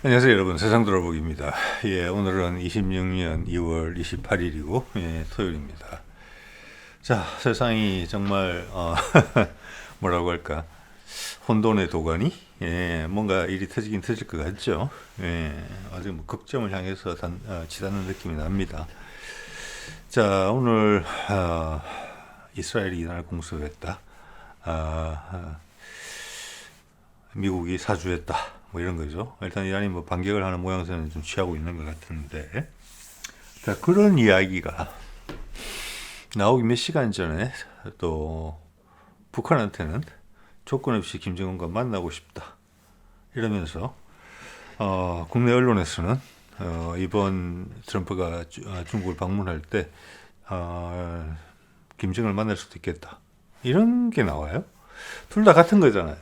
안녕하세요 여러분, 세상 돌아보기입니다. 예, 오늘은 26년 2월 28일이고 토요일입니다. 자, 세상이 정말 뭐라고 할까, 혼돈의 도가니? 예, 뭔가 일이 터지긴 터질 것 같죠. 예, 아주 뭐 극점을 향해서 치닫는 느낌이 납니다. 자, 오늘 이스라엘이 이날 공습했다. 미국이 사주했다. 뭐 이런 거죠. 일단 이란이 뭐 반격을 하는 모양새는 좀 취하고 있는 것 같은데, 자, 그런 이야기가 나오기 몇 시간 전에 또 북한한테는 조건 없이 김정은과 만나고 싶다 이러면서 국내 언론에서는 이번 트럼프가 중국을 방문할 때 김정은을 만날 수도 있겠다 이런 게 나와요. 둘 다 같은 거잖아요.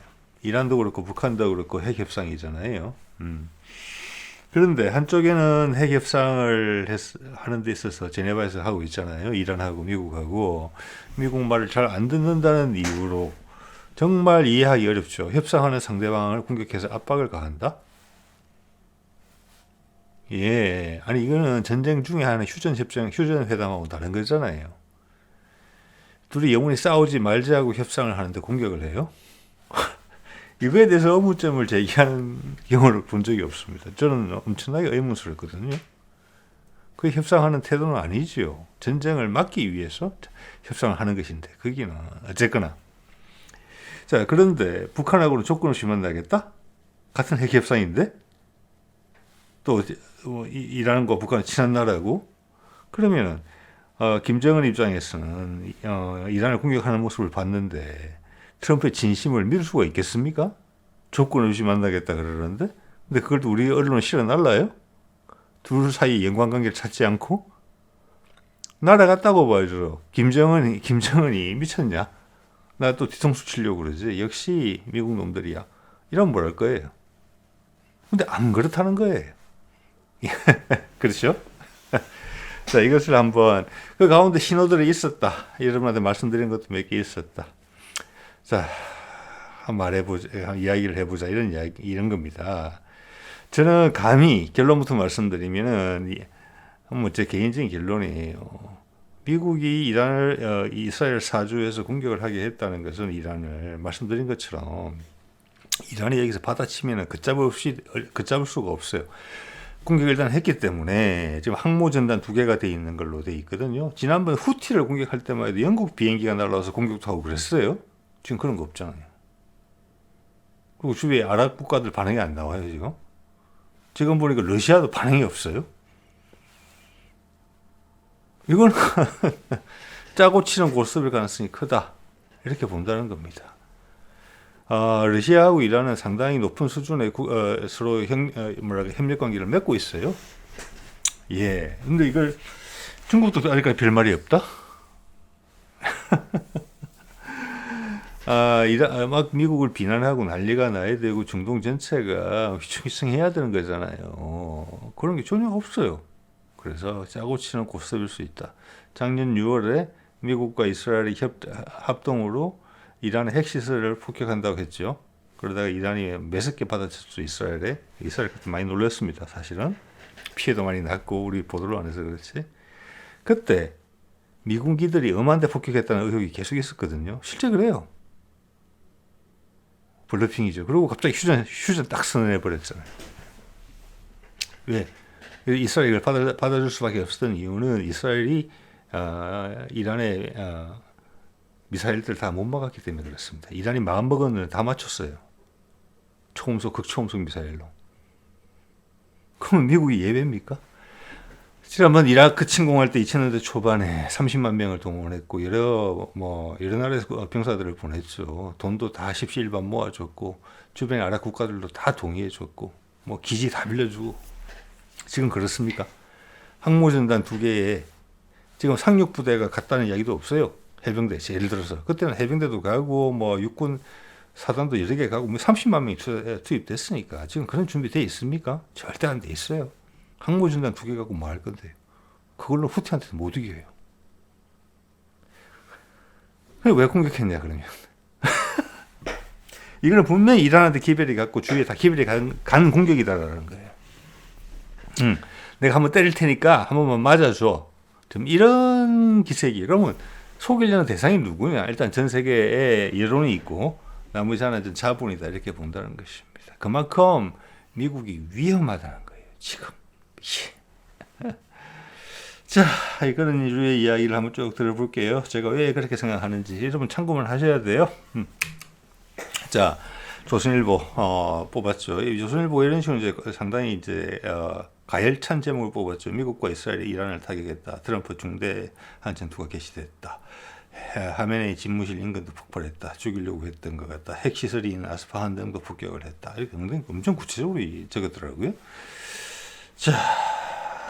이란도 그렇고 북한도 그렇고 핵 협상이잖아요. 그런데 한쪽에는 핵 협상을 하는 데 있어서 제네바에서 하고 있잖아요. 이란하고 미국하고. 미국 말을 잘 안 듣는다는 이유로 정말 이해하기 어렵죠. 협상하는 상대방을 공격해서 압박을 가한다? 예, 아니 이거는 전쟁 중에 하는 휴전회담하고 다른 거잖아요. 둘이 영원히 싸우지 말자고 협상을 하는데 공격을 해요? 이거에 대해서 의문점을 제기하는 경우를 본 적이 없습니다. 저는 엄청나게 의문스럽거든요. 그 협상하는 태도는 아니지요. 전쟁을 막기 위해서 협상을 하는 것인데, 거기는 어쨌거나. 자, 그런데 북한하고는 조건 없이 만나겠다? 같은 핵 협상인데? 또 이란과 북한은 친한 나라고? 그러면은 김정은 입장에서는 이란을 공격하는 모습을 봤는데 트럼프의 진심을 믿을 수가 있겠습니까? 조건 없이 만나겠다 그러는데, 근데 그걸 또 우리 언론은 실어 날라요? 둘 사이 연관관계를 찾지 않고 날아갔다고 봐야죠. 김정은이 미쳤냐? 나 또 뒤통수 치려고 그러지. 역시 미국 놈들이야. 이러면 뭘 할 거예요. 근데 안 그렇다는 거예요. 그렇죠? 자, 이것을 한번, 그 가운데 신호들이 있었다. 여러분한테 말씀드린 것도 몇 개 있었다. 자, 한번 이야기를 해보자. 이런 겁니다. 저는 감히 결론부터 말씀드리면은, 뭐 제 개인적인 결론이에요. 미국이 이스라엘 사주에서 공격을 하게 했다는 것은 이란을 말씀드린 것처럼 이란이 여기서 받아치면은 걷잡을 수가 없어요. 공격을 일단 했기 때문에 지금 항모전단 2개가 돼 있는 걸로 돼 있거든요. 지난번 후티를 공격할 때만 해도 영국 비행기가 날라와서 공격도 하고 그랬어요. 지금 그런 거 없잖아요. 그리고 주위에 아랍 국가들 반응이 안 나와요, 지금. 지금 보니까 러시아도 반응이 없어요. 이거는 짜고 치는 고스톱일 가능성이 크다. 이렇게 본다는 겁니다. 러시아하고 이란은 상당히 높은 수준의 서로 협력 관계를 맺고 있어요. 예. 근데 이걸 중국도 아직까지 별 말이 없다? 막 미국을 비난하고 난리가 나야 되고 중동 전체가 휘청휘청해야 되는 거잖아요. 그런 게 전혀 없어요. 그래서 짜고 치는 고스톱일 수 있다. 작년 6월에 미국과 이스라엘이 합동으로 이란의 핵시설을 폭격한다고 했죠. 그러다가 이란이 매섭게 받아쳤죠, 이스라엘에. 이스라엘 그때 많이 놀랐습니다, 사실은. 피해도 많이 났고, 우리 보도를 안 해서 그렇지. 그때 미군기들이 엄한데 폭격했다는 의혹이 계속 있었거든요. 실제 그래요. 블러핑이죠. 그리고 갑자기 휴전 딱 선언해버렸잖아요. 왜? 이스라엘을 받아줄 수밖에 없었던 이유는 이스라엘이 이란의 미사일들 다 못 막았기 때문에 그렇습니다. 이란이 마음먹었는데 다 맞췄어요. 극초음속 미사일로. 그러면 미국이 예배입니까? 지난번 이라크 침공할 때 2000년대 초반에 30만 명을 동원했고 여러 나라에서 병사들을 보냈죠. 돈도 다 십시일반 모아줬고 주변의 아랍 국가들도 다 동의해줬고 뭐 기지 다 빌려주고. 지금 그렇습니까? 항모전단 2개에 지금 상륙부대가 갔다는 이야기도 없어요. 해병대, 예를 들어서. 그때는 해병대도 가고, 뭐, 육군 사단도 여러 개 가고, 뭐 30만 명이 투입됐으니까. 지금 그런 준비 돼 있습니까? 절대 안 돼 있어요. 항모전단 2개 갖고 뭐 할 건데요. 그걸로 후티한테도 못 이겨요. 왜 공격했냐, 그러면. 이거는 분명히 이란한테 기별이 갔고, 주위에 다 기별이 간 공격이다라는 거예요. 내가 한번 때릴 테니까 한 번만 맞아줘. 좀 이런 기색이. 그러면 속이려는 대상이 누구냐? 일단 전 세계에 여론이 있고 나머지 하나는 자본이다 이렇게 본다는 것입니다. 그만큼 미국이 위험하다는 거예요. 지금. 자, 이거는 이류의 이야기를 한번 쭉 들어볼게요. 제가 왜 그렇게 생각하는지 여러분 참고만 하셔야 돼요. 자, 조선일보 뽑았죠. 이 조선일보 이런 식으로 이제 상당히 이제 가열찬 제목을 뽑았죠. 미국과 이스라엘이 이란을 타격했다. 트럼프 중대 한전투가 개시됐다. 하메네이 집무실 인근도 폭발했다. 죽이려고 했던 것 같다. 핵시설이 있는 아스파한 등도 폭격을 했다. 이렇게 엄청 구체적으로 적었더라고요. 자,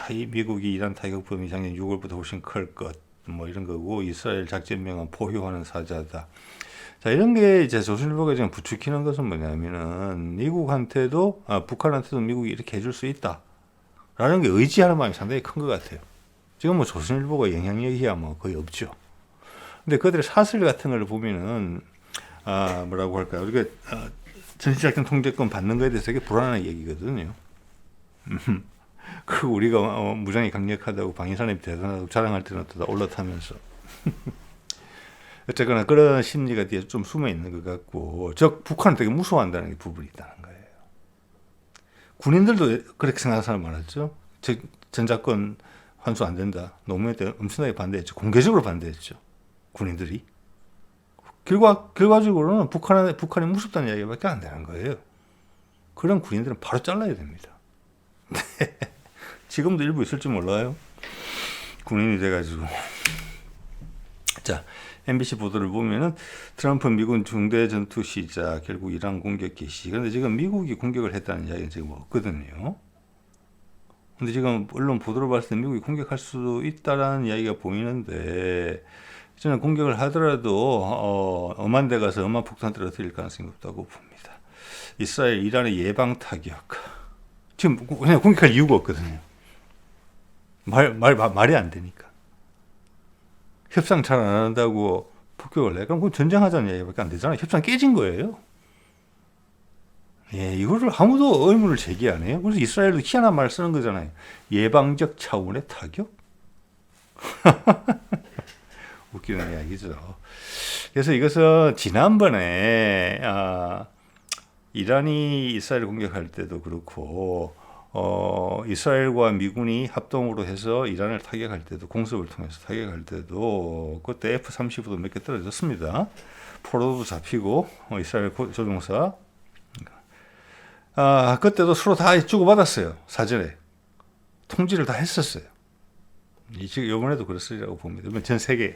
이 미국이 이란 타격 범위 작년 6월보다 훨씬 클 것. 뭐 이런 거고 이스라엘 작전명은 포효하는 사자다. 자, 이런 게 이제 조선일보가 지금 부추기는 것은 뭐냐면은 미국한테도 북한한테도 미국이 이렇게 해줄 수 있다. 라는 게 의지하는 마음이 상당히 큰 것 같아요. 지금 뭐 조선일보가 영향력이야 뭐 거의 없죠. 근데 그들의 사설 같은 걸 보면은 뭐라고 할까요? 우리가 전시작전 통제권 받는 거에 대해서 되게 불안한 얘기거든요. 그 우리가 무장이 강력하다고 방위산업이 대단하다고 자랑할 때는 또 다 올라타면서 어쨌거나 그런 심리가 뒤에 좀 숨어 있는 것 같고 북한은 되게 무서워한다는 게 부분이 있다는 거예요. 군인들도 그렇게 생각하는 사람 많았죠. 전자권 환수 안 된다. 노무현 때 엄청나게 반대했죠. 공개적으로 반대했죠. 군인들이. 결과적으로는 북한이 무섭다는 이야기밖에 안 되는 거예요. 그런 군인들은 바로 잘라야 됩니다. 지금도 일부 있을지 몰라요. 군인이 돼가지고. 자, MBC 보도를 보면은 트럼프 미군 중대 전투 시작, 결국 이란 공격 개시. 그런데 지금 미국이 공격을 했다는 이야기는 지금 없거든요. 근데 지금 언론 보도를 봤을 때 미국이 공격할 수도 있다라는 이야기가 보이는데 저는 공격을 하더라도 엄한 데 가서 엄한 폭탄 떨어뜨릴 가능성이 없다고 봅니다. 이스라엘, 이란의 예방 타격. 지금 그냥 공격할 이유가 없거든요. 말이 안 되니까. 협상 잘 안 한다고 폭격을 해. 그럼 그건 전쟁하자는 얘기밖에 안 되잖아요. 협상 깨진 거예요. 예, 이거를 아무도 의문을 제기 안 해요. 그래서 이스라엘도 희한한 말 쓰는 거잖아요. 예방적 차원의 타격? 웃기는 이야기죠. 그래서 이것은 지난번에 이란이 이스라엘을 공격할 때도 그렇고 이스라엘과 미군이 합동으로 해서 이란을 타격할 때도 공습을 통해서 타격할 때도 그때 F-35도 몇 개 떨어졌습니다. 포로도 잡히고 이스라엘 조종사 그때도 서로 다 주고받았어요. 사전에 통지를 다 했었어요. 이번에도 그랬으리라고 봅니다. 전 세계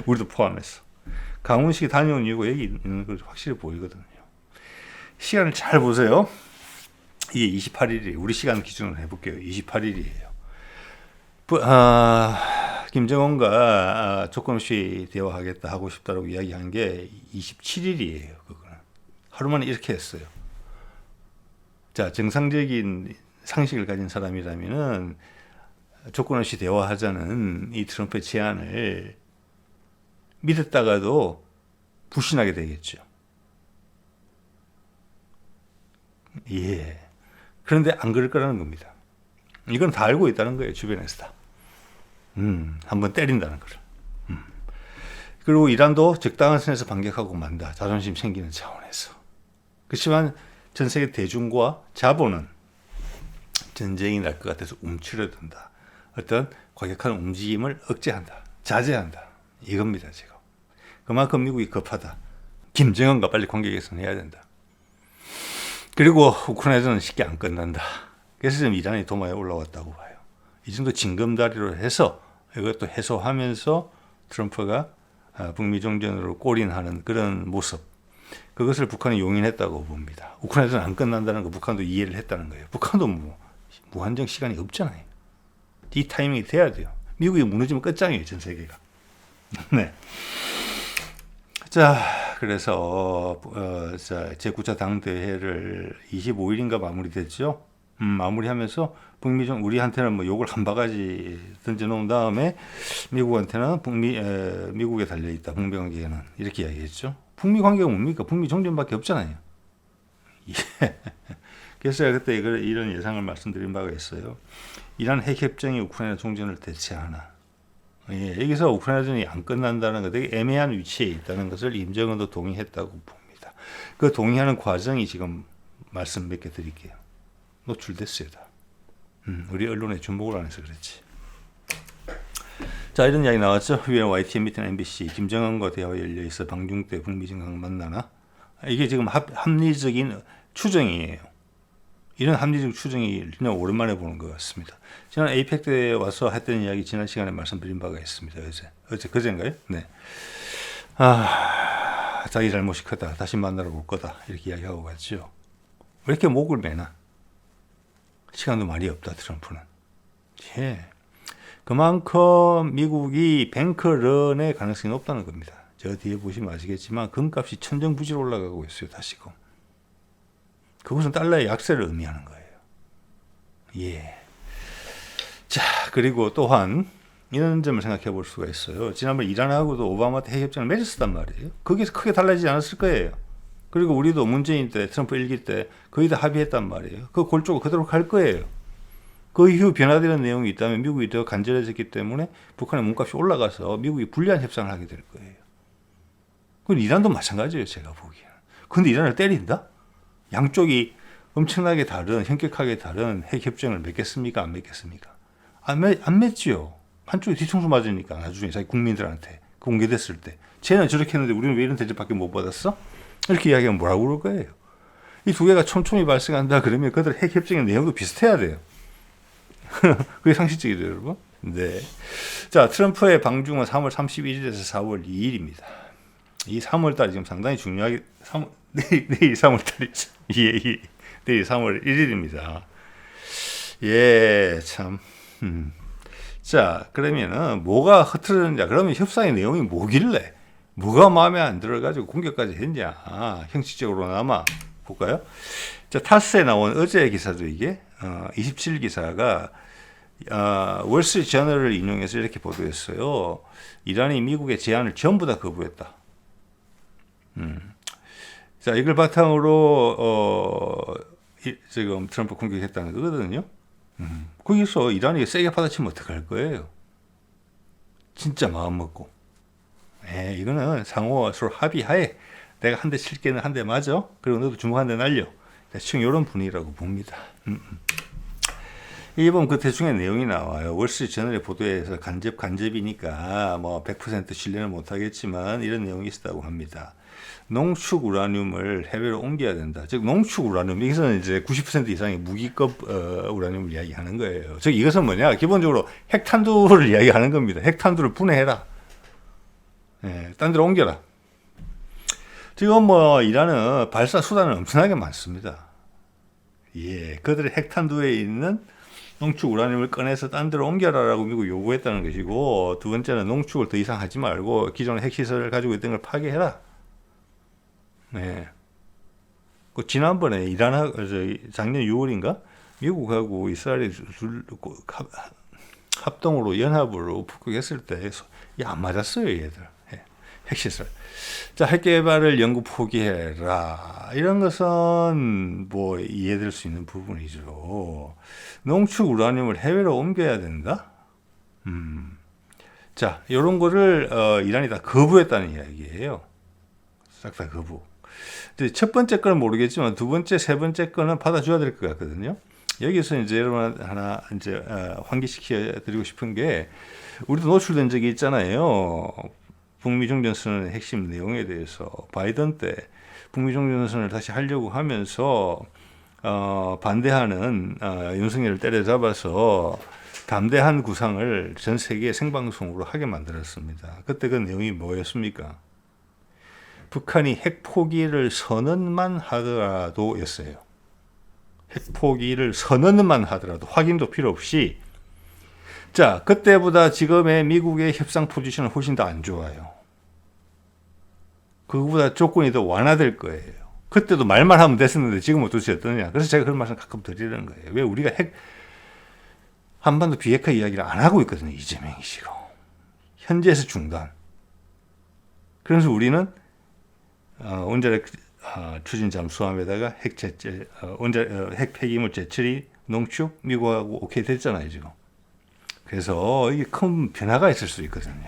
우리도 포함해서 강훈식이 다녀온 이유가 여기 있는 걸 확실히 보이거든요. 시간을 잘 보세요. 이게 28일이에요. 우리 시간 기준으로 해볼게요. 28일이에요. 김정은과 조건 없이 대화하겠다 하고 싶다라고 이야기한 게 27일이에요. 그거는 하루 만에 이렇게 했어요. 자, 정상적인 상식을 가진 사람이라면은 조건 없이 대화하자는 이 트럼프의 제안을 믿었다가도 불신하게 되겠죠. 예. 그런데 안 그럴 거라는 겁니다. 이건 다 알고 있다는 거예요. 주변에서 다. 한번 때린다는 거를. 그리고 이란도 적당한 선에서 반격하고 만다. 자존심 생기는 차원에서. 그렇지만 전 세계 대중과 자본은 전쟁이 날 것 같아서 움츠러든다. 어떤 과격한 움직임을 억제한다. 자제한다. 이겁니다. 지금. 그만큼 미국이 급하다. 김정은과 빨리 관계 개선해야 된다. 그리고 우크라이나는 쉽게 안 끝난다. 그래서 지금 이란이 도마에 올라왔다고 봐요. 이 정도 징검다리로 해서 이것도 해소하면서 트럼프가 북미 종전으로 골인하는 그런 모습. 그것을 북한이 용인했다고 봅니다. 우크라이나는 안 끝난다는 거 북한도 이해를 했다는 거예요. 북한도 무한정 시간이 없잖아요. 이 타이밍이 돼야 돼요. 미국이 무너지면 끝장이에요. 전 세계가. 네. 자, 그래서 제9차 당대회를 25일인가 마무리됐죠. 마무리하면서 우리한테는 뭐 욕을 한 바가지 던져놓은 다음에 미국한테는 미국에 달려있다. 북미 관계는 이렇게 이야기했죠. 북미 관계가 뭡니까? 북미 종전밖에 없잖아요. 예. 그래서 제가 그때 이런 예상을 말씀드린 바가 있어요. 이란 핵협정이 우크라이나 종전을 대체하나. 예, 여기서 우크라이나전이 안 끝난다는 것, 되게 애매한 위치에 있다는 것을 임정은도 동의했다고 봅니다. 그 동의하는 과정이 지금 말씀 몇 개 드릴게요. 노출됐어요, 다. 우리 언론에 주목을 안 해서 그렇지. 자, 이런 이야기 나왔죠. 위에 YTN 밑에는 MBC. 김정은과 대화 열려 있어 방중 때 북미 정상 만나나? 이게 지금 합리적인 추정이에요. 이런 합리적 추정이 그냥 오랜만에 보는 것 같습니다. 지난 에이펙 때 와서 했던 이야기 지난 시간에 말씀드린 바가 있습니다. 그제인가요? 네. 자기 잘못이 크다. 다시 만나러 올 거다. 이렇게 이야기하고 갔죠. 왜 이렇게 목을 매나? 시간도 말이 없다, 트럼프는. 예. 그만큼 미국이 뱅크런의 가능성이 높다는 겁니다. 저 뒤에 보시면 아시겠지만 금값이 천정부지로 올라가고 있어요. 다시금. 그것은 달러의 약세를 의미하는 거예요. 예. 자, 그리고 또한 이런 점을 생각해 볼 수가 있어요. 지난번 이란하고도 오바마 때 핵협정을 맺었단 말이에요. 거기서 크게 달라지지 않았을 거예요. 그리고 우리도 문재인 때, 트럼프 1기 때 거의 다 합의했단 말이에요. 그 골조가 그대로 갈 거예요. 그 이후 변화되는 내용이 있다면 미국이 더 간절해졌기 때문에 북한의 몸값이 올라가서 미국이 불리한 협상을 하게 될 거예요. 그건 이란도 마찬가지예요, 제가 보기에는. 근데 이란을 때린다? 양쪽이 엄청나게 다른, 현격하게 다른 핵협정을 맺겠습니까? 안 맺겠습니까? 안 맺지요. 한쪽이 뒤통수 맞으니까 나중에 자기 국민들한테 공개됐을 때. 쟤는 저렇게 했는데 우리는 왜 이런 대접밖에 못 받았어? 이렇게 이야기하면 뭐라고 그럴 거예요. 이 두 개가 촘촘히 발생한다 그러면 그들 핵협정의 내용도 비슷해야 돼요. 그게 상식적이죠, 여러분. 네. 자, 트럼프의 방중은 3월 31일에서 4월 2일입니다. 이 3월달 지금 상당히 중요하게, 내일 3월달이죠. 예. 내일 3월 1일입니다. 예, 참. 자, 그러면은 뭐가 흐트러졌냐? 그러면 협상의 내용이 뭐길래? 뭐가 마음에 안 들어가지고 공격까지 했냐? 형식적으로나마 볼까요? 자, 타스에 나온 어제 기사죠, 이게. 27기사가 월스트리트저널을 인용해서 이렇게 보도했어요. 이란이 미국의 제안을 전부 다 거부했다. 자, 이걸 바탕으로 지금 트럼프 공격했다는 거거든요. 거기서 이란이 세게 받아치면 어떡할 거예요? 진짜 마음 먹고. 이거는 상호 서로 합의하에 내가 한 대 칠게는 한 대 맞아. 그리고 너도 주먹 한 대 날려. 대충 이런 분위기라고 봅니다. 이번 그 대충의 내용이 나와요. 월스트리트저널의 보도에서 간접이니까 뭐 100% 신뢰는 못하겠지만 이런 내용이 있었다고 합니다. 농축 우라늄을 해외로 옮겨야 된다. 즉 농축 우라늄, 여기서는 이제 90% 이상의 무기급 우라늄을 이야기하는 거예요. 즉 이것은 뭐냐? 기본적으로 핵탄두를 이야기하는 겁니다. 핵탄두를 분해해라. 딴 데로 옮겨라. 지금 뭐 이란은 발사 수단은 엄청나게 많습니다. 예, 그들의 핵탄두에 있는 농축 우라늄을 꺼내서 딴 데로 옮겨라라고 미국 요구했다는 것이고, 두 번째는 농축을 더 이상 하지 말고 기존의 핵시설을 가지고 있던 걸 파괴해라. 네. 그 지난번에 작년 6월인가 미국하고 이스라엘이 합동으로 연합으로 북극했을 때 안 맞았어요, 얘들. 핵시설. 자, 핵개발을 영구 포기해라. 이런 것은 뭐 이해될 수 있는 부분이죠. 농축 우라늄을 해외로 옮겨야 된다? 자, 이런 거를 이란이 다 거부했다는 이야기예요. 싹 다 거부. 첫 번째 거는 모르겠지만 두 번째, 세 번째 거는 받아줘야 될 것 같거든요. 여기서 이제 여러분 하나 이제 환기시켜 드리고 싶은 게, 우리도 노출된 적이 있잖아요. 북미 종전선언의 핵심 내용에 대해서 바이든 때 북미 종전선언을 다시 하려고 하면서 반대하는 윤석열을 때려잡아서 담대한 구상을 전 세계 생방송으로 하게 만들었습니다. 그때 그 내용이 뭐였습니까? 북한이 핵 포기를 선언만 하더라도 였어요. 핵 포기를 선언만 하더라도, 확인도 필요 없이. 자, 그때보다 지금의 미국의 협상 포지션은 훨씬 더 안 좋아요. 그거보다 조건이 더 완화될 거예요. 그때도 말만 하면 됐었는데 지금은 도대체 어떠냐. 그래서 제가 그런 말씀 가끔 드리는 거예요. 왜 우리가 한반도 비핵화 이야기를 안 하고 있거든요. 이재명이 지금. 현재에서 중단. 그래서 우리는 언제나 추진 잠수함에다가 핵 폐기물 재처리 농축 미국하고 오케이 됐잖아요 지금. 그래서 이게 큰 변화가 있을 수 있거든요.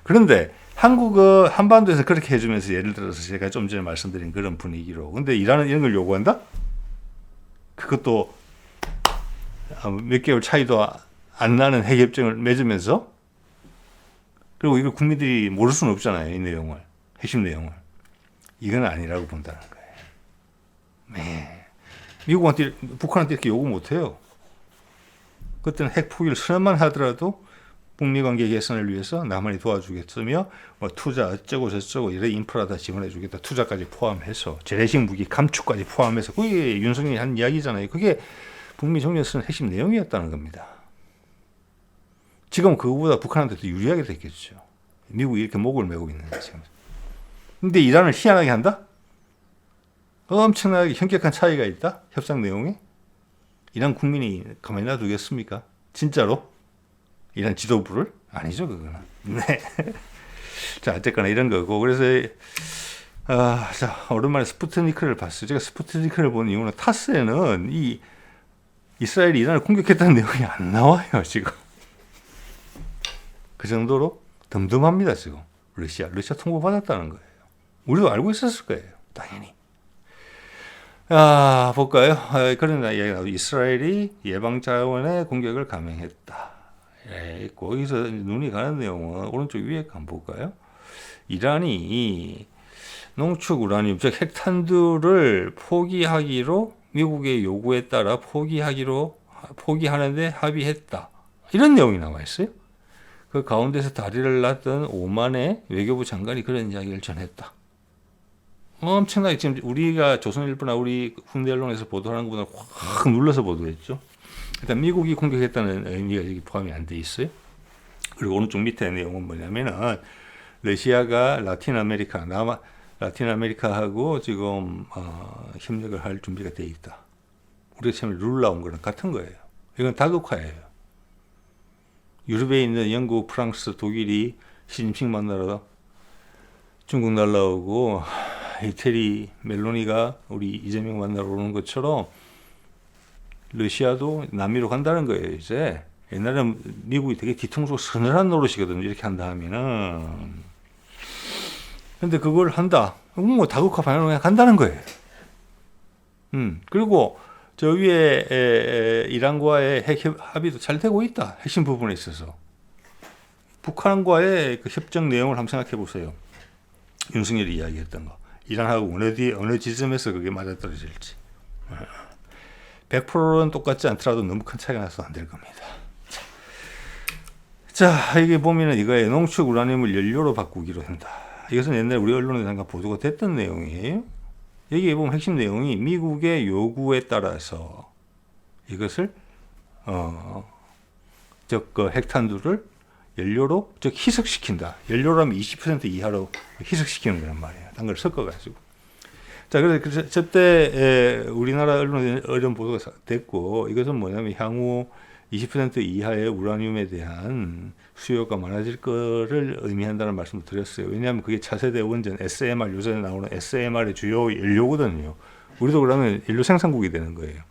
그런데 한국은 한반도에서 그렇게 해주면서 예를 들어서 제가 좀 전에 말씀드린 그런 분위기로, 근데 이란은 이런 걸 요구한다? 그것도 몇 개월 차이도 안 나는 핵협정을 맺으면서, 그리고 이걸 국민들이 모를 수는 없잖아요. 이 내용을, 핵심 내용을. 이건 아니라고 본다는 거예요. 네. 미국한테, 북한한테 이렇게 요구 못해요. 그때는 핵 포기를 선언만 하더라도 북미 관계 개선을 위해서 남한이 도와주겠으며 뭐 투자 어쩌고 저쩌고 이래 인프라 다 지원해 주겠다, 투자까지 포함해서 재래식 무기 감축까지 포함해서, 그게 윤석열이 한 이야기잖아요. 그게 북미 정례선 핵심 내용이었다는 겁니다. 지금 그거보다 북한한테 더 유리하게 됐겠죠. 미국이 이렇게 목을 메고 있는데 지금. 근데 이란을 희한하게 한다? 엄청나게 현격한 차이가 있다? 협상 내용에? 이란 국민이 가만히 놔두겠습니까? 진짜로? 이란 지도부를? 아니죠, 그거는. 네. 자, 어쨌거나 이런 거고. 그래서, 자, 오랜만에 스푸트니크를 봤어요. 제가 스푸트니크를 본 이유는 타스에는 이 이스라엘이 이란을 공격했다는 내용이 안 나와요, 지금. 그 정도로 덤덤합니다, 지금. 러시아 통보받았다는 거예요. 우리도 알고 있었을 거예요, 당연히. 볼까요? 그런 이야기가 나오죠. 이스라엘이 예방자원의 공격을 감행했다. 거기서 눈이 가는 내용은 오른쪽 위에 한번 볼까요? 이란이 농축 우라늄, 즉 핵탄두를 포기하기로 미국의 요구에 따라 포기하는데 합의했다. 이런 내용이 나와 있어요. 그 가운데서 다리를 놨던 오만의 외교부 장관이 그런 이야기를 전했다. 엄청나게 지금 우리가 조선일보나 우리 국내 언론에서 보도하는 것보다 확 눌러서 보도했죠. 일단 미국이 공격했다는 의미가 여기 포함이 안 돼 있어요. 그리고 오른쪽 밑에 내용은 뭐냐면은 러시아가 라틴 아메리카하고 지금 협력을 할 준비가 돼 있다. 우리가 처음에 룰 나온 거랑 같은 거예요. 이건 다극화예요. 유럽에 있는 영국, 프랑스, 독일이 시진핑 만나러 중국 날라오고 이태리 멜로니가 우리 이재명 만나러 오는 것처럼 러시아도 남미로 간다는 거예요. 이제 옛날에는 미국이 되게 뒤통수 서늘한 노릇이거든요. 이렇게 한다 하면은. 근데 그걸 한다. 뭐 다국화 방향으로 그냥 간다는 거예요. 그리고 저 위에 이란과의 핵 합의도 잘 되고 있다. 핵심 부분에 있어서. 북한과의 그 협정 내용을 한번 생각해 보세요. 윤석열이 이야기했던 거. 이란하고 어느 지점에서 그게 맞아떨어질지. 100%는 똑같지 않더라도 너무 큰 차이가 나서 안 될 겁니다. 자, 이게 보면은 이거에 농축 우라늄을 연료로 바꾸기로 한다. 이것은 옛날에 우리 언론에 잠깐 보도가 됐던 내용이에요. 여기에 보면 핵심 내용이 미국의 요구에 따라서 이것을 그 핵탄두를 연료로 희석시킨다. 연료라면 20% 이하로 희석시키는 거란 말이에요. 딴 걸 섞어가지고. 자, 그래서 저때 우리나라 언론에 어려운 보도가 됐고, 이것은 뭐냐면 향후 20% 이하의 우라늄에 대한 수요가 많아질 거를 의미한다는 말씀을 드렸어요. 왜냐하면 그게 차세대 원전 SMR, 요새 나오는 SMR의 주요 연료거든요. 우리도 그러면 연료 생산국이 되는 거예요.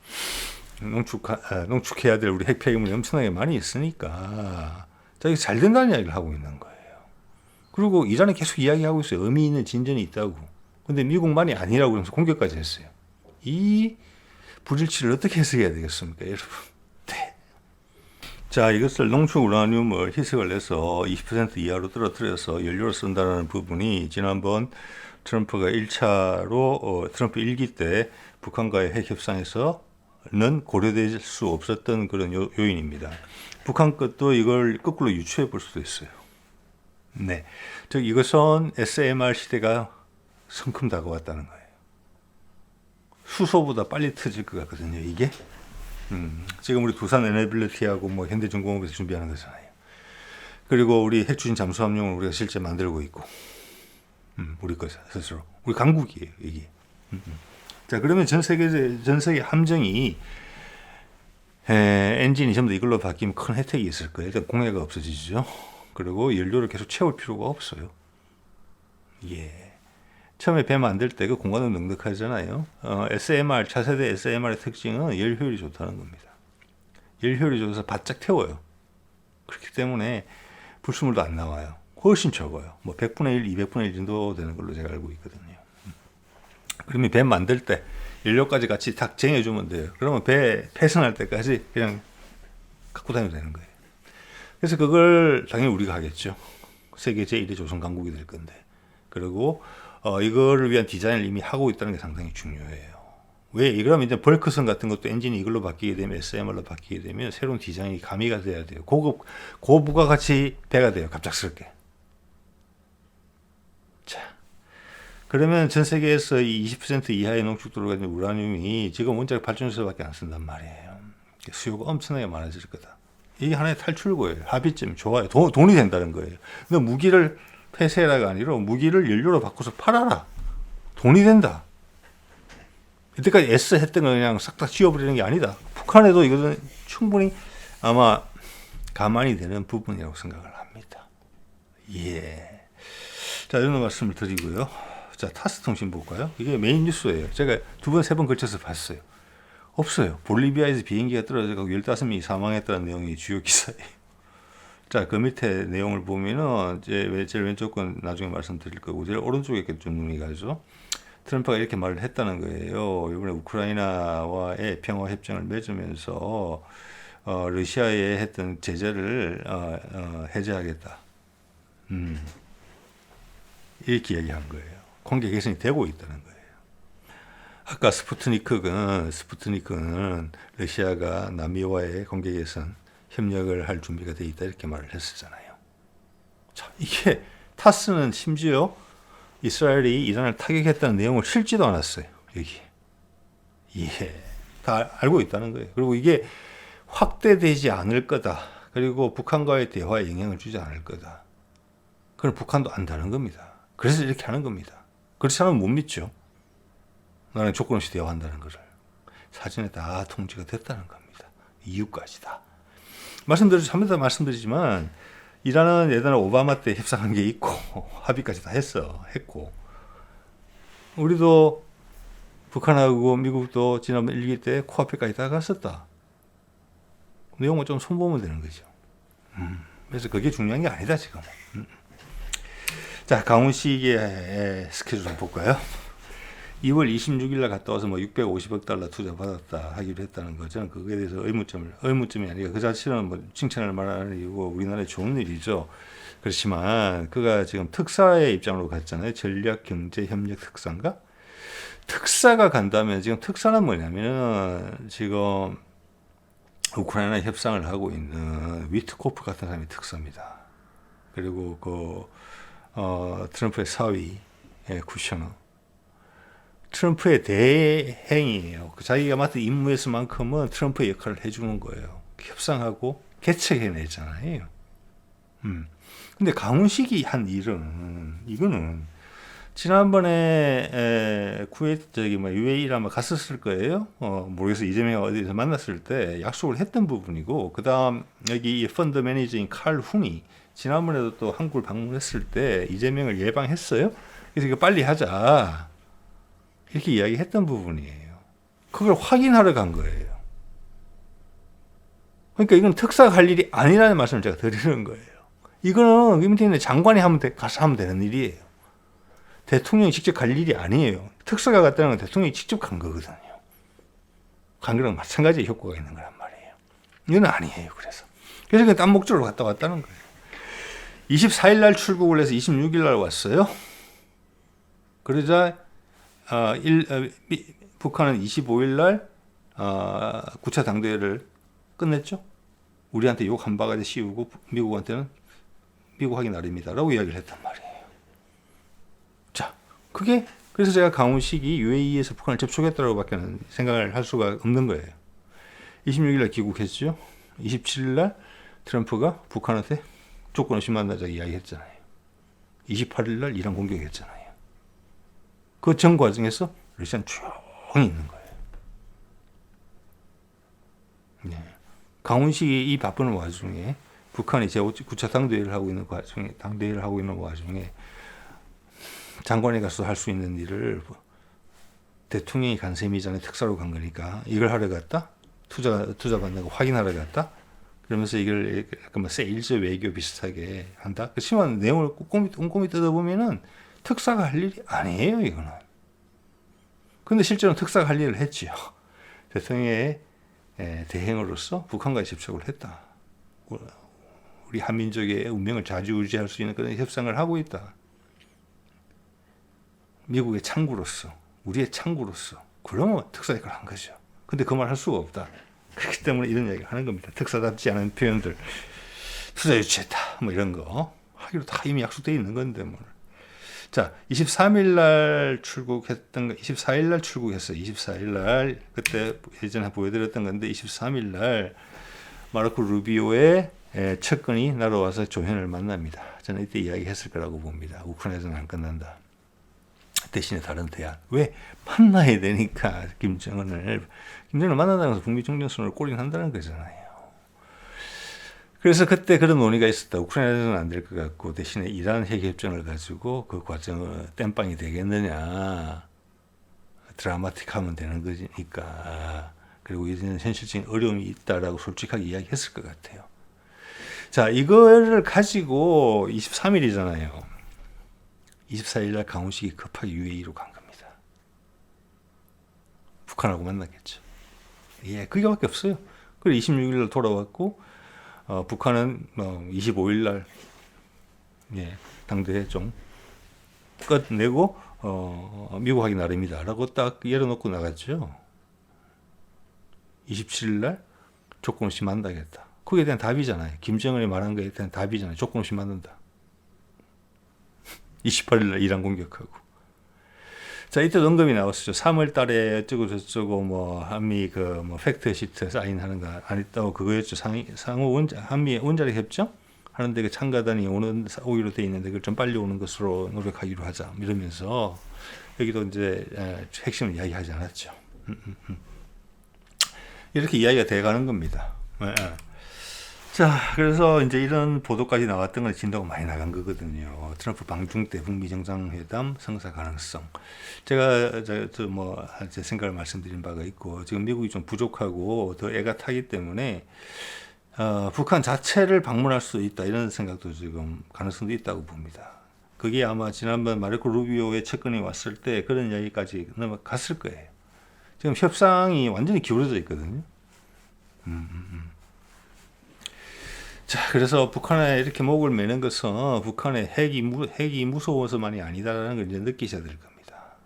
농축해야 될 우리 핵폐기물이 엄청나게 많이 있으니까 자, 이게 잘 된다는 이야기를 하고 있는 거예요. 그리고 이란이 계속 이야기하고 있어요. 의미 있는 진전이 있다고. 근데 미국만이 아니라고 그러면서 공격까지 했어요. 이 불일치를 어떻게 해석해야 되겠습니까, 여러분? 네. 자, 이것을 농축 우라늄을 희석을 해서 20% 이하로 떨어뜨려서 연료를 쓴다는 부분이 지난번 트럼프가 1차로 트럼프 1기 때 북한과의 핵 협상에서는 고려될 수 없었던 그런 요인입니다. 북한 것도 이걸 거꾸로 유추해 볼 수도 있어요. 네, 즉 이것은 SMR 시대가 성큼 다가왔다는 거예요. 수소보다 빨리 터질 것 같거든요, 이게. 지금 우리 두산 에너빌리티하고 뭐 현대중공업에서 준비하는 거잖아요. 그리고 우리 핵추진 잠수함용을 우리가 실제 만들고 있고, 우리 거 스스로, 우리 강국이에요, 이게. 자, 그러면 전 세계 함정이 엔진이 전부 다 이걸로 바뀌면 큰 혜택이 있을 거예요. 일단 공해가 없어지죠. 그리고 연료를 계속 채울 필요가 없어요. 예. 처음에 배 만들 때 그 공간은 넉넉하잖아요. SMR, 차세대 SMR의 특징은 열 효율이 좋다는 겁니다. 열 효율이 좋아서 바짝 태워요. 그렇기 때문에 불순물도 안 나와요. 훨씬 적어요. 뭐 100분의 1, 200분의 1 정도 되는 걸로 제가 알고 있거든요. 그러면 배 만들 때 연료까지 같이 탁 쟁여주면 돼요. 그러면 배 폐선할 때까지 그냥 갖고 다니면 되는 거예요. 그래서 그걸 당연히 우리가 하겠죠. 세계 제1의 조선 강국이 될 건데. 그리고 이거를 위한 디자인을 이미 하고 있다는 게 상당히 중요해요. 왜? 그러면 이제 벌크선 같은 것도 엔진이 이걸로 바뀌게 되면 SMR로 바뀌게 되면 새로운 디자인이 가미가 돼야 돼요. 고부가가치 배가 돼요. 갑작스럽게. 자, 그러면 전 세계에서 이 20% 이하의 농축도로 가진 우라늄이 지금 원자력 발전소밖에 안 쓴단 말이에요. 수요가 엄청나게 많아질 거다. 이게 하나의 탈출구예요. 합의점 좋아요. 돈이 된다는 거예요. 근데 무기를 폐쇄라가 아니라 무기를 연료로 바꿔서 팔아라. 돈이 된다. 이때까지 애써 했던 거 그냥 싹 다 지워버리는 게 아니다. 북한에도 이것은 충분히 아마 가만히 되는 부분이라고 생각을 합니다. 예. 자, 이런 말씀을 드리고요. 자, 타스 통신 볼까요? 이게 메인 뉴스예요. 제가 2번, 3번 걸쳐서 봤어요. 없어요. 볼리비아에서 비행기가 떨어져서 15명이 사망했다는 내용이 주요 기사예요. 자, 그 밑에 내용을 보면은 제일 왼쪽 건 나중에 말씀드릴 거고 제일 오른쪽에 좀 눈이 가죠. 트럼프가 이렇게 말을 했다는 거예요. 이번에 우크라이나와의 평화 협정을 맺으면서 러시아에 했던 제재를 해제하겠다. 이렇게 얘기한 거예요. 공개 개선이 되고 있다는 거예요. 아까 스푸트니크는 러시아가 남미와의 공개 개선 협력을 할 준비가 돼 있다 이렇게 말을 했었잖아요. 자, 이게 타스는 심지어 이스라엘이 이란을 타격했다는 내용을 실지도 않았어요. 여기. 예. 다 알고 있다는 거예요. 그리고 이게 확대되지 않을 거다. 그리고 북한과의 대화에 영향을 주지 않을 거다. 그럼 북한도 안다는 겁니다. 그래서 이렇게 하는 겁니다. 그렇지 않으면 못 믿죠. 나는 조건 없이 대화한다는 것을. 사전에 다 통지가 됐다는 겁니다. 이유까지 다. 말씀드리지만 이란은 예전에 오바마 때 협상한 게 있고 합의까지 다 했고 우리도 북한하고 미국도 지난번 1기 때 코앞에까지 다 갔었다. 내용을 좀 손보면 되는 거죠. 그래서 그게 중요한 게 아니다 지금. 자, 강훈식의 스케줄 한번 볼까요? 2월 26일 날 갔다 와서 뭐 650억 달러 투자 받았다 하기로 했다는 거죠. 그거에 대해서 의문점이 아니라 그 자체는 뭐 칭찬을 말하는 이유고 우리나라에 좋은 일이죠. 그렇지만 그가 지금 특사의 입장으로 갔잖아요. 전략경제협력 특사인가? 특사가 간다면 지금 특사는 뭐냐면 지금 우크라이나 협상을 하고 있는 위트코프 같은 사람이 특사입니다. 그리고 트럼프의 사위 쿠셔너. 트럼프의 대행이에요. 자기가 맡은 임무에서만큼은 트럼프의 역할을 해주는 거예요. 협상하고 개척해내잖아요. 근데 강훈식이 한 일은 이거는 지난번에 UAE를 아마 갔었을 거예요. 모르겠어요. 이재명이 어디서 만났을 때 약속을 했던 부분이고, 그 다음 여기 펀드 매니저인 칼 훈이 지난번에도 또 한국을 방문했을 때 이재명을 예방했어요. 그래서 이거 빨리 하자. 이렇게 이야기했던 부분이에요. 그걸 확인하러 간 거예요. 그러니까 이건 특사가 할 일이 아니라는 말씀을 제가 드리는 거예요. 이거는 김태균 장관이 가서 하면 되는 일이에요. 대통령이 직접 갈 일이 아니에요. 특사가 갔다는 건 대통령이 직접 간 거거든요. 간 거랑 마찬가지의 효과가 있는 거란 말이에요. 이건 아니에요. 그래서 그냥 딴 목적으로 갔다 왔다는 거예요. 24일 날 출국을 해서 26일 날 왔어요. 그러자 북한은 25일 날 9차 당대회를 끝냈죠. 우리한테 욕 한 바가지 씌우고 미국한테는 미국 하기 나름이다라고 이야기를 했단 말이에요. 자, 그게 그래서 제가 강훈식이 UAE에서 북한을 접촉했다고밖에 생각을 할 수가 없는 거예요. 26일 날 귀국했죠. 27일 날 트럼프가 북한한테 조건 없이 만나자고 이야기했잖아요. 28일 날 이란 공격했잖아요. 그 전 과정에서 러시아는 조용히 있는 거예요. 네. 강훈식이 이 바쁜 와중에 북한이 제9차 당대회를 하고 있는 와중에 장관이 가서 할 수 있는 일을 대통령이 간 셈이잖아요. 특사로 간 거니까. 이걸 하러 갔다? 투자 받는 거 확인하러 갔다? 그러면서 이걸 약간 뭐 세일즈 외교 비슷하게 한다? 그렇지만 내용을 꼼꼼히 뜯어보면은 특사가 할 일이 아니에요, 이거는. 근데 실제로는 특사가 할 일을 했지요. 대통령의 대행으로서 북한과의 접촉을 했다. 우리 한민족의 운명을 좌지우지할 수 있는 그런 협상을 하고 있다. 미국의 창구로서, 우리의 창구로서. 그러면 특사 역할을 한 거죠. 근데 그 말 할 수가 없다. 그렇기 때문에 이런 이야기를 하는 겁니다. 특사답지 않은 표현들. 투자 유치했다. 뭐 이런 거. 하기로 다 이미 약속되어 있는 건데 뭐. 자, 24일 날 출국했던 거, 24일 날 출국했어요. 24일 날 그때 예전에 보여드렸던 건데 23일 날 마르코 루비오의 측근이 날아와서 조현을 만납니다. 저는 이때 이야기했을 거라고 봅니다. 우크라이나전 안 끝난다. 대신에 다른 대안. 왜? 만나야 되니까 김정은을 만난다고 해서 북미 정전선을 꼬린한다는 거잖아요. 그래서 그때 그런 논의가 있었다. 우크라이나는 안 될 것 같고 대신에 이란 핵협정을 가지고 그 과정을 땜빵이 되겠느냐. 드라마틱하면 되는 거니까. 그리고 이런 현실적인 어려움이 있다라고 솔직하게 이야기했을 것 같아요. 자, 이거를 가지고 23일이잖아요. 24일 날 강훈식이 급하게 UAE로 간 겁니다. 북한하고 만나겠죠. 예, 그게밖에 없어요. 그리고 26일 날 돌아왔고 북한은 25일 날 당대회 좀 끝내고 미국하기 나름이다라고 딱 열어놓고 나갔죠. 27일 날 조건 없이 만나겠다. 그에 대한 답이잖아요. 김정은이 말한 거에 대한 답이잖아요. 조건 없이 만난다. 28일 날 이란 공격하고. 자, 이때 언급이 나왔었죠. 3월 달에 어쩌고 저쩌고 한미 팩트 시트 사인하는 거 안 했다고 그거였죠. 상호 한미 원자력 협정 하는데 그 참가단이 오는 5일로 돼 있는데 그걸 좀 빨리 오는 것으로 노력하기로 하자. 이러면서 여기도 이제 핵심을 이야기하지 않았죠. 이렇게 이야기가 돼가는 겁니다. 자, 그래서 이제 이런 보도까지 나왔던 건 진도가 많이 나간 거거든요. 트럼프 방중 때 북미 정상회담 성사 가능성. 제가 제 생각을 말씀드린 바가 있고 지금 미국이 좀 부족하고 더 애가 타기 때문에 북한 자체를 방문할 수 있다 이런 생각도 지금 가능성도 있다고 봅니다. 그게 아마 지난번 마르코 루비오의 측근이 왔을 때 그런 이야기까지 넘어갔을 거예요. 지금 협상이 완전히 기울어져 있거든요. 자, 그래서 북한에 이렇게 목을 매는 것은 북한의 핵이 무서워서만이 아니다라는 걸 이제 느끼셔야 될 겁니다.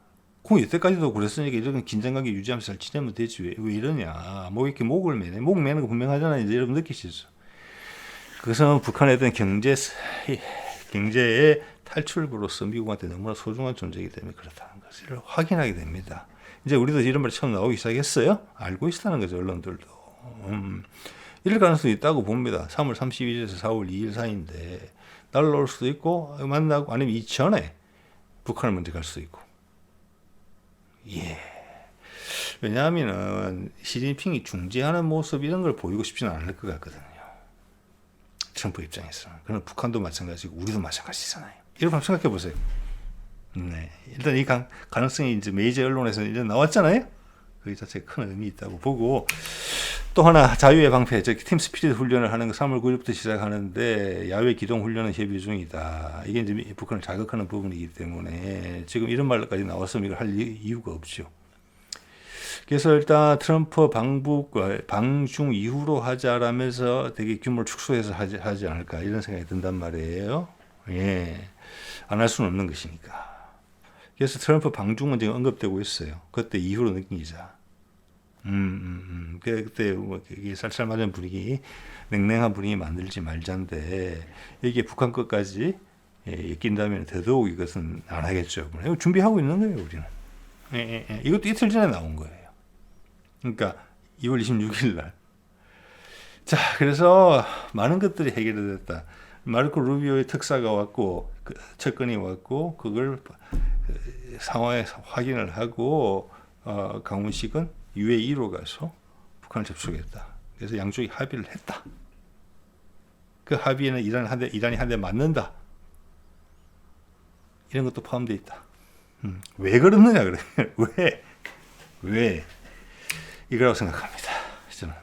그 이때까지도 그랬으니까 이런 긴장감이 유지하면서 잘 지내면 되지. 왜 이러냐. 이렇게 목을 매네. 목 매는 거 분명하잖아요. 이제 여러분 느끼시죠. 그것은 북한에 대한 경제의 탈출구로서 미국한테 너무나 소중한 존재이기 때문에 그렇다는 것을 확인하게 됩니다. 이제 우리도 이런 말이 처음 나오기 시작했어요. 알고 있다는 거죠. 언론들도. 이럴 가능성이 있다고 봅니다. 3월 31일에서 4월 2일 사이인데 날라올 수도 있고 만나고 아니면 이전에 북한을 먼저 갈 수도 있고. 예. 왜냐하면 시진핑이 중재하는 모습 이런 걸 보이고 싶지는 않을 것 같거든요. 트럼프 입장에서는. 그럼 북한도 마찬가지고 우리도 마찬가지잖아요. 이렇게 한번 생각해 보세요. 네. 일단 이 가능성이 이제 메이저 언론에서 이제 나왔잖아요. 그 자체가 큰 의미 있다고 보고 또 하나 자유의 방패, 팀 스피릿 훈련을 하는 거 3월 9일부터 시작하는데 야외 기동 훈련은 협의 중이다. 이게 이제 북한을 자극하는 부분이기 때문에 지금 이런 말까지 나왔으면 이걸 할 이유가 없죠. 그래서 일단 트럼프 방중 이후로 하자라면서 되게 규모를 축소해서 하지 않을까 이런 생각이 든단 말이에요. 예, 안 할 수는 없는 것이니까. 그래서 트럼프 방중은 지금 언급되고 있어요. 그때 이후로 느끼자. 그때 이게 쌀쌀맞은 분위기, 냉랭한 분위기 만들지 말자인데 이게 북한 것까지 낀다면 더더욱 이것은 안 하겠죠. 이거 준비하고 있는 거예요, 우리는. 이것도 이틀 전에 나온 거예요. 그러니까 2월 26일 날. 자, 그래서 많은 것들이 해결이 됐다. 마르코 루비오의 특사가 왔고 측근이 왔고 그걸 상황에 확인을 하고 강훈식은 UAE로 가서 북한을 접촉했다. 그래서 양쪽이 합의를 했다. 그 합의에는 이란이 한 대 맞는다. 이런 것도 포함되어 있다. 왜 그러느냐 그래. 왜 이거라고 생각합니다. 저는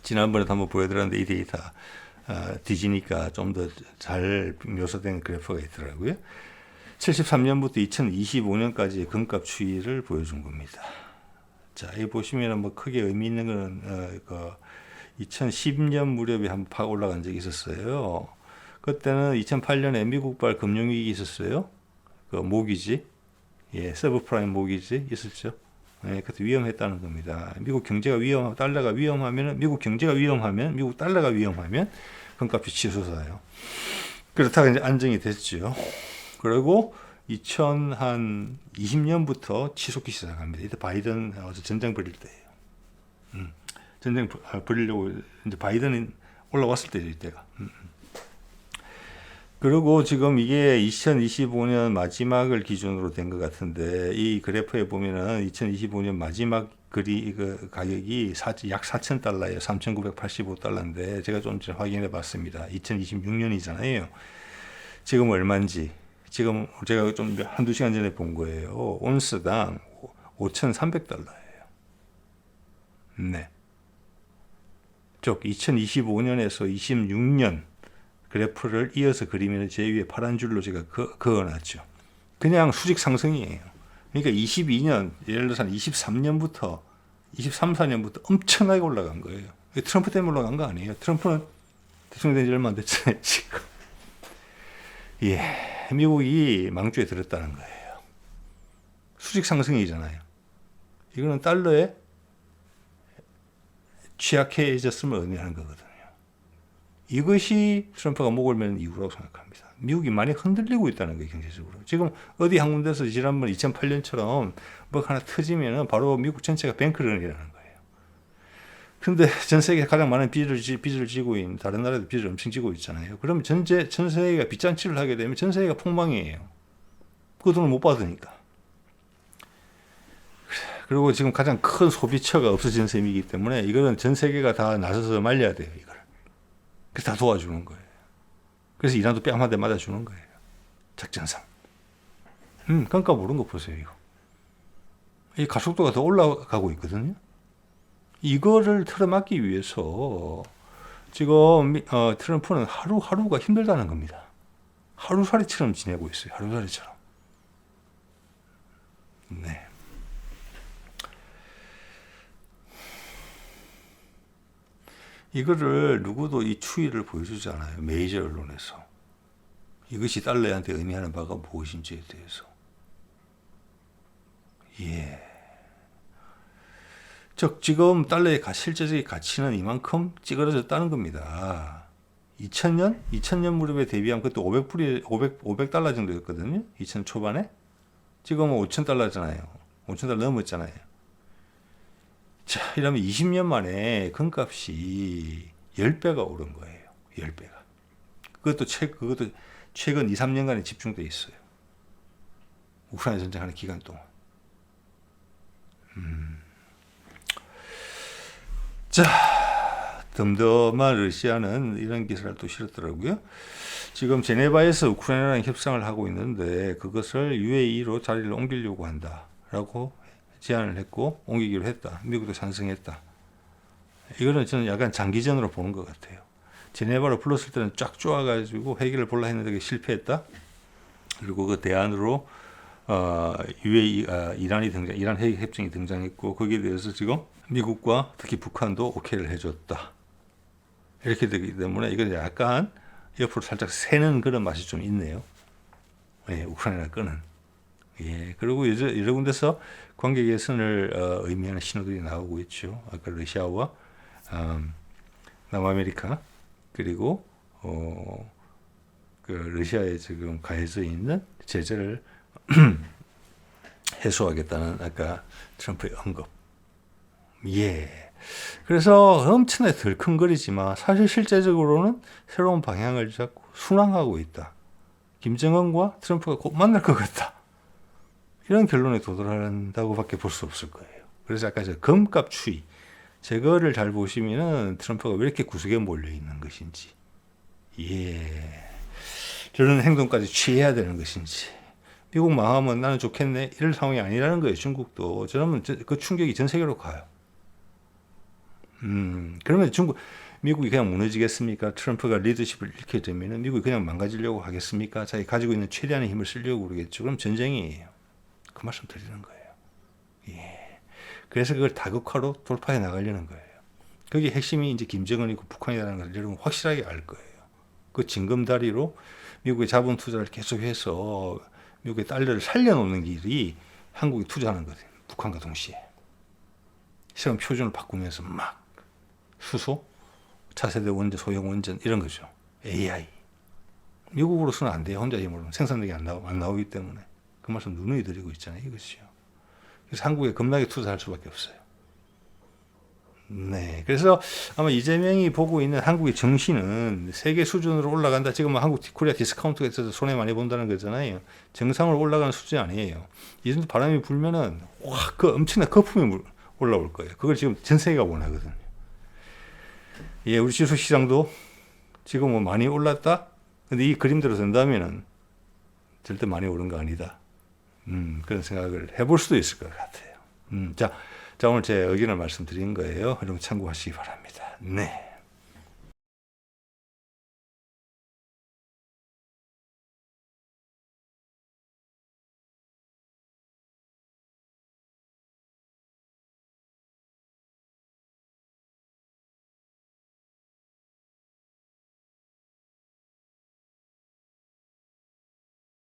지난번에도 한번 보여드렸는데 이 데이터 뒤지니까 좀 더 잘 묘사된 그래프가 있더라고요. 73년부터 2025년까지의 금값 추이를 보여준 겁니다. 자, 이 보시면 뭐 크게 의미 있는 거는 2010년 무렵에 한번 팍 올라간 적이 있었어요. 그때는 2008년에 미국발 금융위기 있었어요. 그 모기지, 서브프라임 모기지 있었죠. 그때 위험했다는 겁니다. 미국 경제가 달러가 위험하면, 미국 달러가 위험하면 금값이 치솟아요. 그렇다가 이제 안정이 됐죠. 그리고 2020년부터 치솟기 시작합니다. 이때 바이든 전쟁 벌일 때예요. 전쟁 벌이려고 이제 바이든이 올라왔을 때죠, 이때가. 그리고 지금 이게 2025년 마지막을 기준으로 된 것 같은데 이 그래프에 보면은 2025년 마지막 가격이 약 4,000달러예요. 3,985달러인데 제가 좀 전에 확인해 봤습니다. 2026년이잖아요. 지금 얼마인지. 지금 제가 좀 한두 시간 전에 본 거예요. 온스당 5,300달러예요. 네. 즉 2025년에서 26년 그래프를 이어서 그리면 제 위에 파란 줄로 제가 그어놨죠. 그냥 수직 상승이에요. 그러니까 22년, 예를 들어서 23년부터 23, 4년부터 엄청나게 올라간 거예요. 트럼프 때문에 올라간 거 아니에요. 트럼프는 대통령 된 지 얼마 안 됐잖아요, 지금. 미국이 망주에 들었다는 거예요. 수직 상승이잖아요. 이거는 달러에 취약해졌음을 의미하는 거거든요. 이것이 트럼프가 목을 매는 이유라고 생각합니다. 미국이 많이 흔들리고 있다는 거예요, 경제적으로. 지금 어디 한 군데서 지난번 2008년처럼 뭐 하나 터지면 바로 미국 전체가 뱅크런이라는 거예요. 그런데 전 세계에 가장 많은 빚을 지고 있는 다른 나라도 빚을 엄청 지고 있잖아요. 그러면 전 세계가 빚잔치를 하게 되면 전 세계가 폭망이에요. 그 돈을 못 받으니까. 그리고 지금 가장 큰 소비처가 없어진 셈이기 때문에 이거는 전 세계가 다 나서서 말려야 돼요, 이걸. 그래서 다 도와주는 거예요. 그래서 이란도 뺨 한 대 맞아주는 거예요. 작전상. 그러니까 모르는 거 보세요, 이거. 이 가속도가 더 올라가고 있거든요. 이거를 틀어막기 위해서 지금 트럼프는 하루하루가 힘들다는 겁니다. 하루살이처럼 지내고 있어요. 하루살이처럼. 네. 이거를 누구도 이 추이를 보여주지 않아요. 메이저 언론에서. 이것이 달러한테 의미하는 바가 무엇인지에 대해서. 즉 지금 달러의 실제적인 가치는 이만큼 찌그러졌다는 겁니다. 2000년 무렵에 대비하면 그때 500달러 정도였거든요. 2000 초반에. 지금은 5,000달러잖아요. 5,000달러 넘었잖아요. 자, 이러면 20년 만에 금값이 10배가 오른 거예요. 10배가. 그것도 최근 2, 3년간에 집중돼 있어요. 우크라이나 전쟁하는 기간 동안. 자, 덤덤한 러시아는 이런 기사를 또 실었더라고요. 지금 제네바에서 우크라이나랑 협상을 하고 있는데 그것을 UAE로 자리를 옮기려고 한다라고 제안을 했고 옮기기로 했다. 미국도 찬성했다. 이거는 저는 약간 장기전으로 보는 것 같아요. 제네바로 불렀을 때는 쫙 쪼아가지고 해결을 볼라 했는데 그게 실패했다. 그리고 그 대안으로 이란 핵 협정이 등장했고 거기에 대해서 지금 미국과 특히 북한도 오케이를 해줬다. 이렇게 되기 때문에 이건 약간 옆으로 살짝 새는 그런 맛이 좀 있네요. 우크라이나 끄는. 그리고 여러 군데서 관계 개선을 의미하는 신호들이 나오고 있죠. 아까 러시아와 남아메리카 그리고 그 러시아에 지금 가해져 있는 제재를 해소하겠다는 아까 트럼프의 언급. 그래서 엄청나게 덜컹거리지만 사실 실제적으로는 새로운 방향을 잡고 순항하고 있다. 김정은과 트럼프가 곧 만날 것 같다. 이런 결론에 도달한다고밖에 볼 수 없을 거예요. 그래서 아까 저 금값 추이, 저거를 잘 보시면은 트럼프가 왜 이렇게 구석에 몰려 있는 것인지, 저런 행동까지 취해야 되는 것인지, 미국 망하면 나는 좋겠네. 이럴 상황이 아니라는 거예요. 중국도. 저러면 그 충격이 전 세계로 가요. 그러면 미국이 그냥 무너지겠습니까? 트럼프가 리더십을 잃게 되면 미국이 그냥 망가지려고 하겠습니까? 자기 가지고 있는 최대한의 힘을 쓰려고 그러겠죠. 그럼 전쟁이에요. 그 말씀 드리는 거예요. 예. 그래서 그걸 다극화로 돌파해 나가려는 거예요. 거기 핵심이 이제 김정은이고 북한이라는 걸 여러분 확실하게 알 거예요. 그 징검다리로 미국의 자본 투자를 계속해서 미국의 달러를 살려놓는 길이 한국이 투자하는 거예요. 북한과 동시에. 시험 표준을 바꾸면서 막 수소, 차세대 원전, 소형 원전 이런 거죠. AI. 미국으로서는 안 돼요. 혼자 힘으로는 생산력이 안 나오기 때문에. 그 말씀 누누이 드리고 있잖아요. 이것이요. 그래서 한국에 겁나게 투자할 수밖에 없어요. 네. 그래서 아마 이재명이 보고 있는 한국의 정신은 세계 수준으로 올라간다. 지금 한국 코리아 디스카운트가 있어서 손해 많이 본다는 거잖아요. 정상으로 올라가는 수준이 아니에요. 이 정도 바람이 불면은 와, 그 엄청난 거품이 올라올 거예요. 그걸 지금 전 세계가 원하거든요. 예, 우리 지수 시장도 지금 뭐 많이 올랐다? 근데 이 그림대로 된다면은 절대 많이 오른 거 아니다. 그런 생각을 해볼 수도 있을 것 같아요. 자, 오늘 제 의견을 말씀드린 거예요. 여러분 참고하시기 바랍니다. 네.